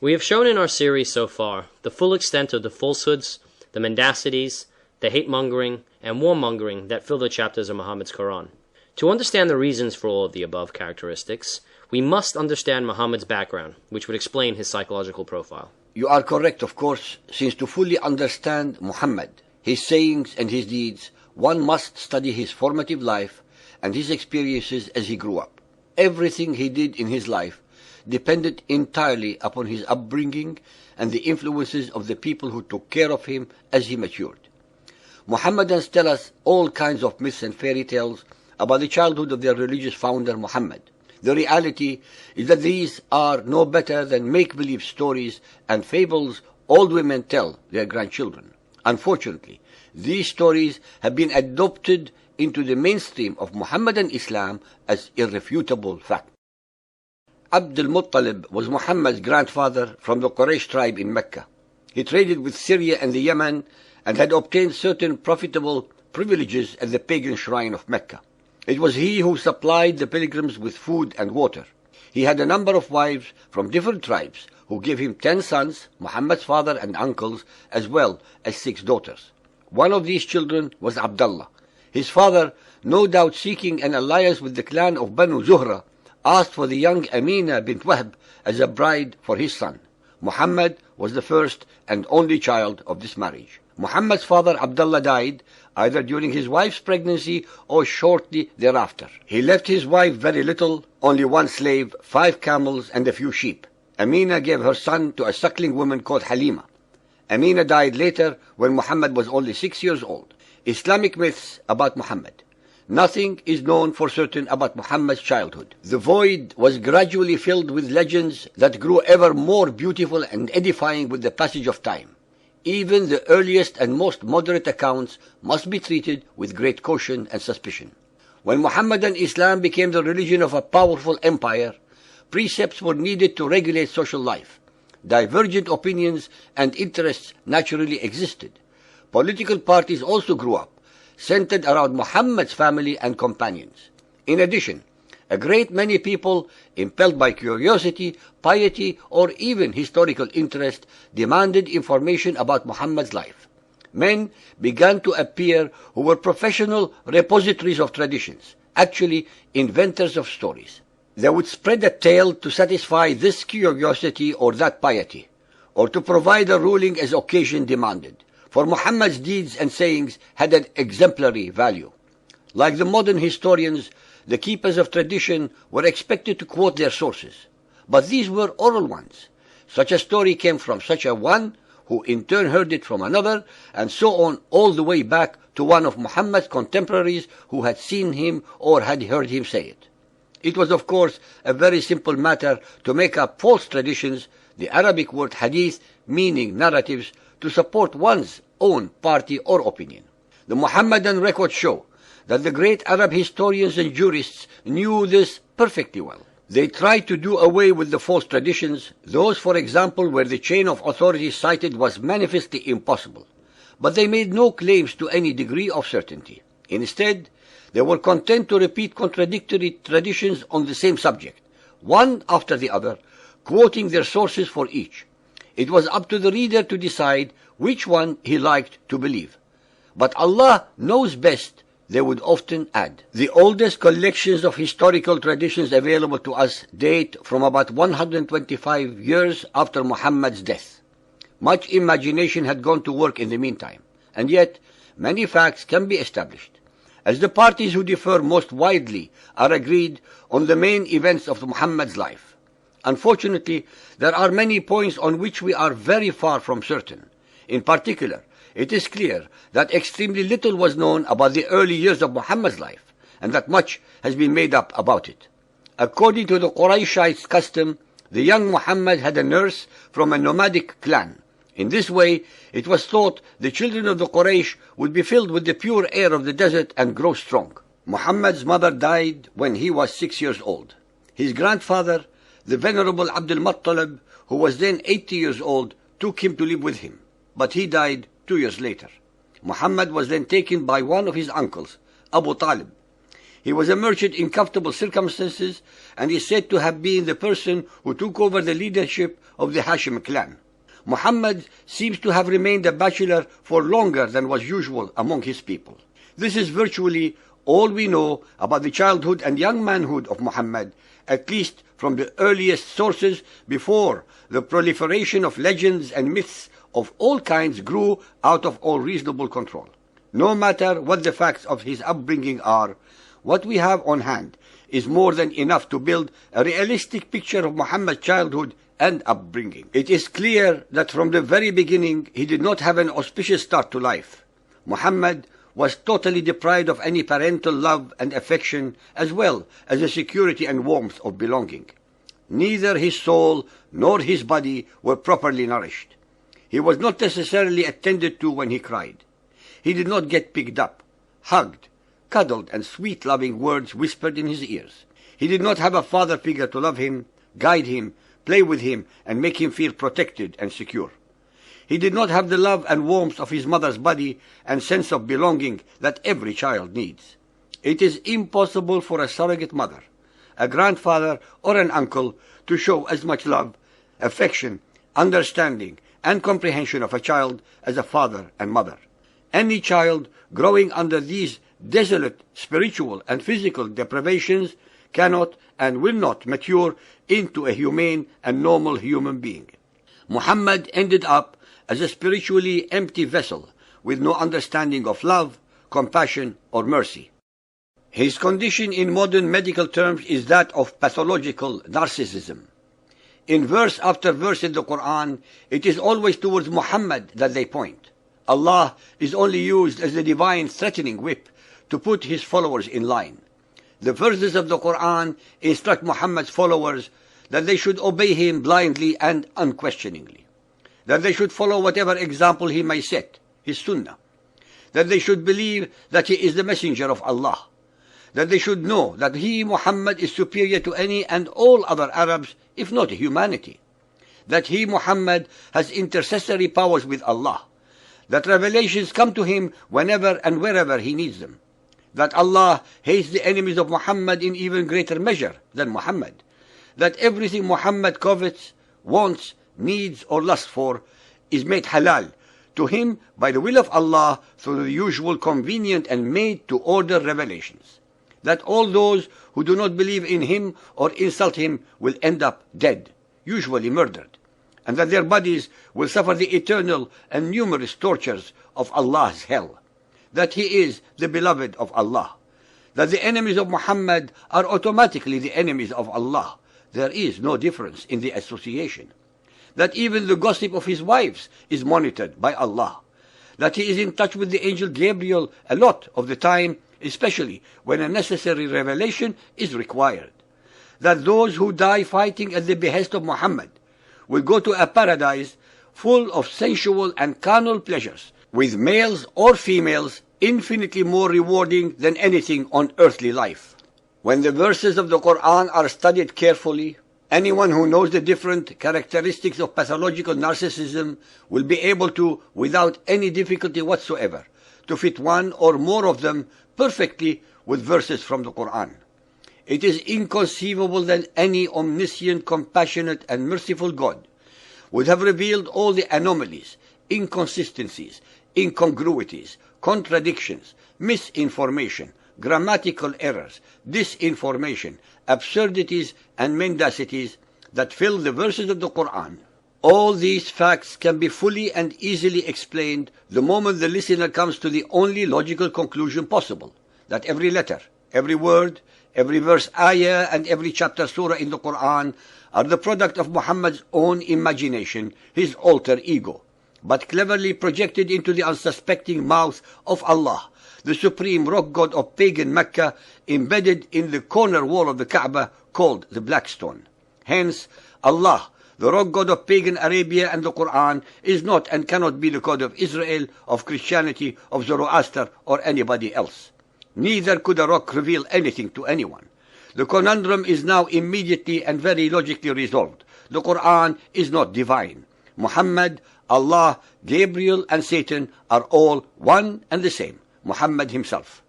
We have shown in our series so far the full extent of the falsehoods, the mendacities, the hate-mongering, and warmongering that fill the chapters of Muhammad's Quran. To understand the reasons for all of the above characteristics, we must understand Muhammad's background, which would explain his psychological profile. You are correct, of course, since to fully understand Muhammad, his sayings and his deeds, one must study his formative life and his experiences as he grew up. Everything he did in his life depended entirely upon his upbringing and the influences of the people who took care of him as he matured. Muhammadans tell us all kinds of myths and fairy tales about the childhood of their religious founder Muhammad. The reality is that these are no better than make-believe stories and fables old women tell their grandchildren. Unfortunately, these stories have been adopted into the mainstream of Muhammadan Islam as irrefutable fact. Abd al-Muttalib was Muhammad's grandfather from the Quraysh tribe in Mecca. He traded with Syria and the Yemen and had obtained certain profitable privileges at the pagan shrine of Mecca. It was he who supplied the pilgrims with food and water. He had a number of wives from different tribes who gave him 10 sons, Muhammad's father and uncles, as well as 6 daughters. One of these children was Abdullah. His father, no doubt seeking an alliance with the clan of Banu Zuhra, asked for the young Amina bint Wahb as a bride for his son. Muhammad was the first and only child of this marriage. Muhammad's father Abdullah died either during his wife's pregnancy or shortly thereafter. He left his wife very little, only 1 slave, 5 camels and a few sheep. Amina gave her son to a suckling woman called Halima. Amina died later when Muhammad was only 6 years old. Islamic myths about Muhammad. Nothing is known for certain about Muhammad's childhood. The void was gradually filled with legends that grew ever more beautiful and edifying with the passage of time. Even the earliest and most moderate accounts must be treated with great caution and suspicion. When Muhammadan Islam became the religion of a powerful empire, precepts were needed to regulate social life. Divergent opinions and interests naturally existed. Political parties also grew up, centered around Muhammad's family and companions. In addition, a great many people, impelled by curiosity, piety, or even historical interest, demanded information about Muhammad's life. Men began to appear who were professional repositories of traditions, actually inventors of stories. They would spread a tale to satisfy this curiosity or that piety, or to provide a ruling as occasion demanded. For Muhammad's deeds and sayings had an exemplary value. Like the modern historians, the keepers of tradition were expected to quote their sources, but these were oral ones. Such a story came from such a one, who in turn heard it from another, and so on all the way back to one of Muhammad's contemporaries who had seen him or had heard him say it. It was, of course, a very simple matter to make up false traditions, the Arabic word hadith meaning narratives, to support one's own party or opinion. The Muhammadan records show that the great Arab historians and jurists knew this perfectly well. They tried to do away with the false traditions, those, for example, where the chain of authority cited was manifestly impossible. But they made no claims to any degree of certainty. Instead, they were content to repeat contradictory traditions on the same subject, one after the other, quoting their sources for each. It was up to the reader to decide which one he liked to believe. But Allah knows best, they would often add. The oldest collections of historical traditions available to us date from about 125 years after Muhammad's death. Much imagination had gone to work in the meantime, and yet many facts can be established. As the parties who differ most widely are agreed on the main events of Muhammad's life. Unfortunately, there are many points on which we are very far from certain. In particular, it is clear that extremely little was known about the early years of Muhammad's life, and that much has been made up about it. According to the Qurayshites' custom, the young Muhammad had a nurse from a nomadic clan. In this way, it was thought the children of the Quraysh would be filled with the pure air of the desert and grow strong. Muhammad's mother died when he was 6 years old. His grandfather, the venerable Abd al-Muttalib, who was then 80 years old, took him to live with him, but he died 2 years later. Muhammad was then taken by one of his uncles, Abu Talib. He was a merchant in comfortable circumstances and is said to have been the person who took over the leadership of the Hashim clan. Muhammad seems to have remained a bachelor for longer than was usual among his people. This is virtually all we know about the childhood and young manhood of Muhammad, at least from the earliest sources before the proliferation of legends and myths of all kinds grew out of all reasonable control. No matter what the facts of his upbringing are, what we have on hand is more than enough to build a realistic picture of Muhammad's childhood and upbringing. It is clear that from the very beginning he did not have an auspicious start to life. Muhammad was totally deprived of any parental love and affection, as well as the security and warmth of belonging. Neither his soul nor his body were properly nourished. He was not necessarily attended to when he cried. He did not get picked up, hugged, cuddled, and sweet loving words whispered in his ears. He did not have a father figure to love him, guide him, play with him, and make him feel protected and secure. He did not have the love and warmth of his mother's body and sense of belonging that every child needs. It is impossible for a surrogate mother, a grandfather, or an uncle to show as much love, affection, understanding, and comprehension of a child as a father and mother. Any child growing under these desolate spiritual and physical deprivations cannot and will not mature into a humane and normal human being. Muhammad ended up as a spiritually empty vessel with no understanding of love, compassion, or mercy. His condition in modern medical terms is that of pathological narcissism. In verse after verse in the Quran, it is always towards Muhammad that they point. Allah is only used as the divine threatening whip to put his followers in line. The verses of the Quran instruct Muhammad's followers that they should obey him blindly and unquestioningly, that they should follow whatever example he may set, his sunnah, that they should believe that he is the messenger of Allah, that they should know that he, Muhammad, is superior to any and all other Arabs, if not humanity, that he, Muhammad, has intercessory powers with Allah, that revelations come to him whenever and wherever he needs them, that Allah hates the enemies of Muhammad in even greater measure than Muhammad, that everything Muhammad covets, wants, needs, or lusts for is made halal to him by the will of Allah through the usual convenient and made-to-order revelations, that all those who do not believe in him or insult him will end up dead, usually murdered, and that their bodies will suffer the eternal and numerous tortures of Allah's hell, that he is the beloved of Allah, that the enemies of Muhammad are automatically the enemies of Allah. There is no difference in the association, that even the gossip of his wives is monitored by Allah, that he is in touch with the angel Gabriel a lot of the time, especially when a necessary revelation is required, that those who die fighting at the behest of Muhammad will go to a paradise full of sensual and carnal pleasures, with males or females infinitely more rewarding than anything on earthly life. When the verses of the Quran are studied carefully, anyone who knows the different characteristics of pathological narcissism will be able to, without any difficulty whatsoever, to fit one or more of them perfectly with verses from the Quran. It is inconceivable that any omniscient, compassionate, and merciful God would have revealed all the anomalies, inconsistencies, incongruities, contradictions, misinformation, grammatical errors, disinformation, absurdities, and mendacities that fill the verses of the Quran. All these facts can be fully and easily explained the moment the listener comes to the only logical conclusion possible, that every letter, every word, every verse ayah, and every chapter surah in the Quran are the product of Muhammad's own imagination, his alter ego, but cleverly projected into the unsuspecting mouth of Allah, the supreme rock god of pagan Mecca, embedded in the corner wall of the Kaaba called the Black Stone. Hence, Allah, the rock god of pagan Arabia, and the Quran is not and cannot be the god of Israel, of Christianity, of Zoroaster, or anybody else. Neither could a rock reveal anything to anyone. The conundrum is now immediately and very logically resolved. The Quran is not divine. Muhammad, Allah, Gabriel, and Satan are all one and the same, Muhammad himself.